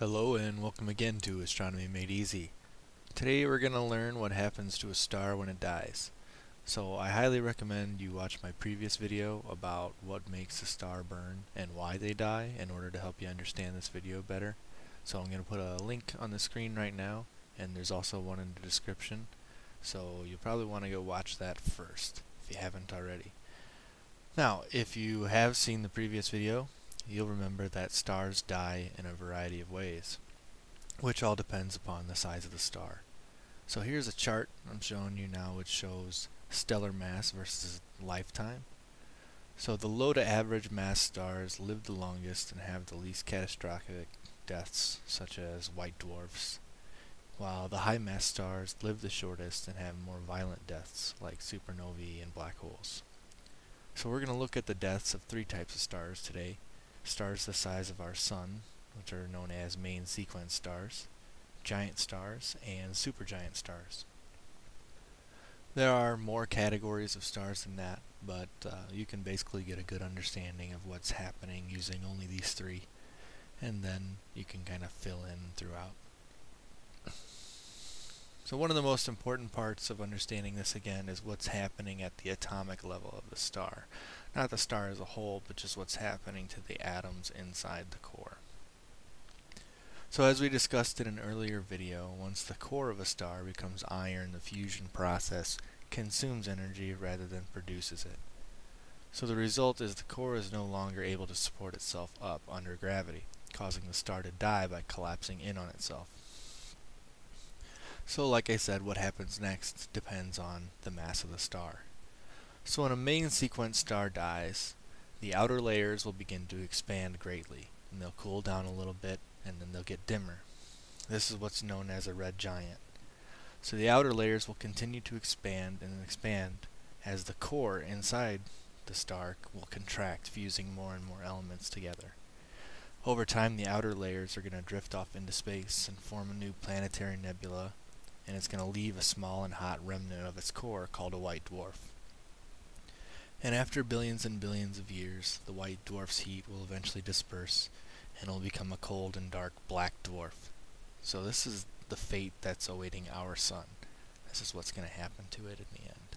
Hello and welcome again to Astronomy Made Easy. Today we're going to learn what happens to a star when it dies. So I highly recommend you watch my previous video about what makes a star burn and why they die in order to help you understand this video better. So I'm going to put a link on the screen right now, and there's also one in the description. So you'll probably want to go watch that first if you haven't already. Now, if you have seen the previous video, you'll remember that stars die in a variety of ways, which all depends upon the size of the star. So here's a chart I'm showing you now which shows stellar mass versus lifetime. So the low to average mass stars live the longest and have the least catastrophic deaths, such as white dwarfs, while the high mass stars live the shortest and have more violent deaths, like supernovae and black holes. So we're going to look at the deaths of three types of stars today. Stars the size of our Sun, which are known as main sequence stars, giant stars, and supergiant stars. There are more categories of stars than that, but you can basically get a good understanding of what's happening using only these three, and then you can kind of fill in throughout. So one of the most important parts of understanding this again is what's happening at the atomic level of the star. Not the star as a whole, but just what's happening to the atoms inside the core. So as we discussed in an earlier video, once the core of a star becomes iron, the fusion process consumes energy rather than produces it. So the result is the core is no longer able to support itself up under gravity, causing the star to die by collapsing in on itself. So like I said, what happens next depends on the mass of the star. So when a main sequence star dies, the outer layers will begin to expand greatly, and they'll cool down a little bit, and then they'll get dimmer. This is what's known as a red giant. So the outer layers will continue to expand and expand as the core inside the star will contract, fusing more and more elements together. Over time, the outer layers are going to drift off into space and form a new planetary nebula, and it's going to leave a small and hot remnant of its core called a white dwarf. And after billions and billions of years, the white dwarf's heat will eventually disperse, and it will become a cold and dark black dwarf. So this is the fate that's awaiting our Sun. This is what's going to happen to it in the end.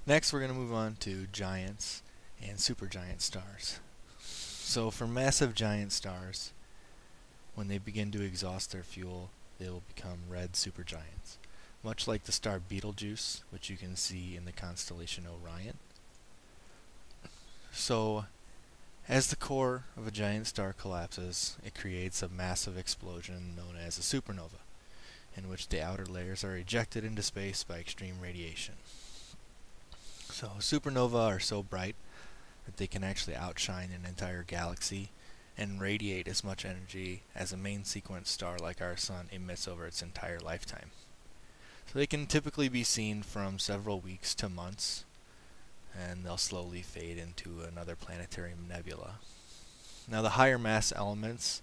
Next, we're going to move on to giants and supergiant stars. So for massive giant stars, when they begin to exhaust their fuel, they will become red supergiants, much like the star Betelgeuse, which you can see in the constellation Orion. So, as the core of a giant star collapses, it creates a massive explosion known as a supernova, in which the outer layers are ejected into space by extreme radiation. So, supernovae are so bright that they can actually outshine an entire galaxy and radiate as much energy as a main sequence star like our Sun emits over its entire lifetime. So they can typically be seen from several weeks to months, and they'll slowly fade into another planetary nebula. Now the higher mass elements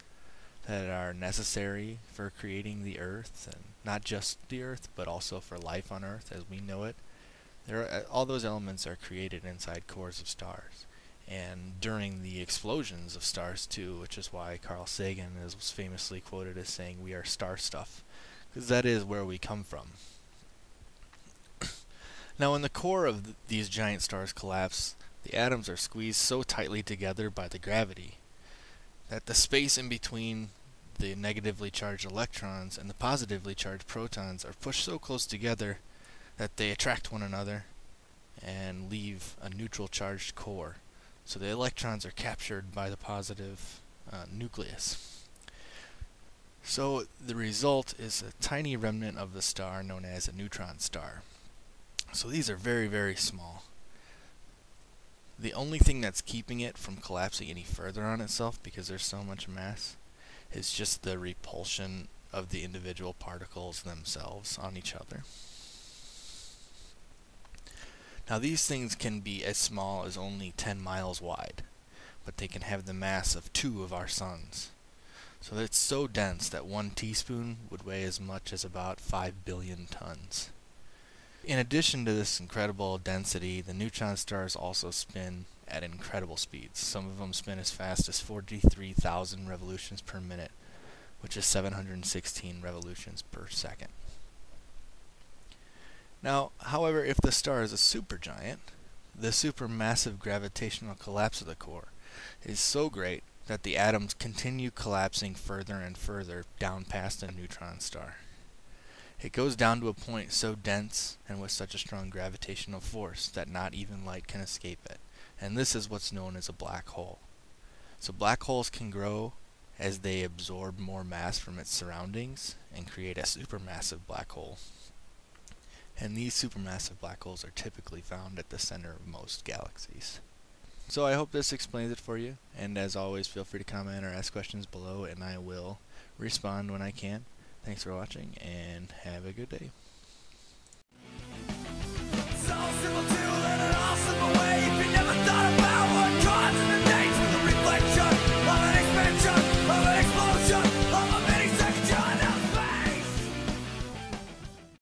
that are necessary for creating the Earth, and not just the Earth, but also for life on Earth as we know it, all those elements are created inside cores of stars. And during the explosions of stars too, which is why Carl Sagan is famously quoted as saying, "We are star stuff," because that is where we come from. Now when the core of these giant stars collapse, the atoms are squeezed so tightly together by the gravity that the space in between the negatively charged electrons and the positively charged protons are pushed so close together that they attract one another and leave a neutral charged core. So the electrons are captured by the positive nucleus. So the result is a tiny remnant of the star known as a neutron star. So these are very, very small. The only thing that's keeping it from collapsing any further on itself, because there's so much mass, is just the repulsion of the individual particles themselves on each other. Now these things can be as small as only 10 miles wide, but they can have the mass of 2 of our suns. So it's so dense that 1 teaspoon would weigh as much as about 5 billion tons. In addition to this incredible density, the neutron stars also spin at incredible speeds. Some of them spin as fast as 43,000 revolutions per minute, which is 716 revolutions per second. Now, however, if the star is a supergiant, the supermassive gravitational collapse of the core is so great that the atoms continue collapsing further and further down past a neutron star. It goes down to a point so dense and with such a strong gravitational force that not even light can escape it. And this is what's known as a black hole. So black holes can grow as they absorb more mass from its surroundings and create a supermassive black hole. And these supermassive black holes are typically found at the center of most galaxies. So I hope this explains it for you, and as always, feel free to comment or ask questions below, and I will respond when I can. Thanks for watching, and have a good day.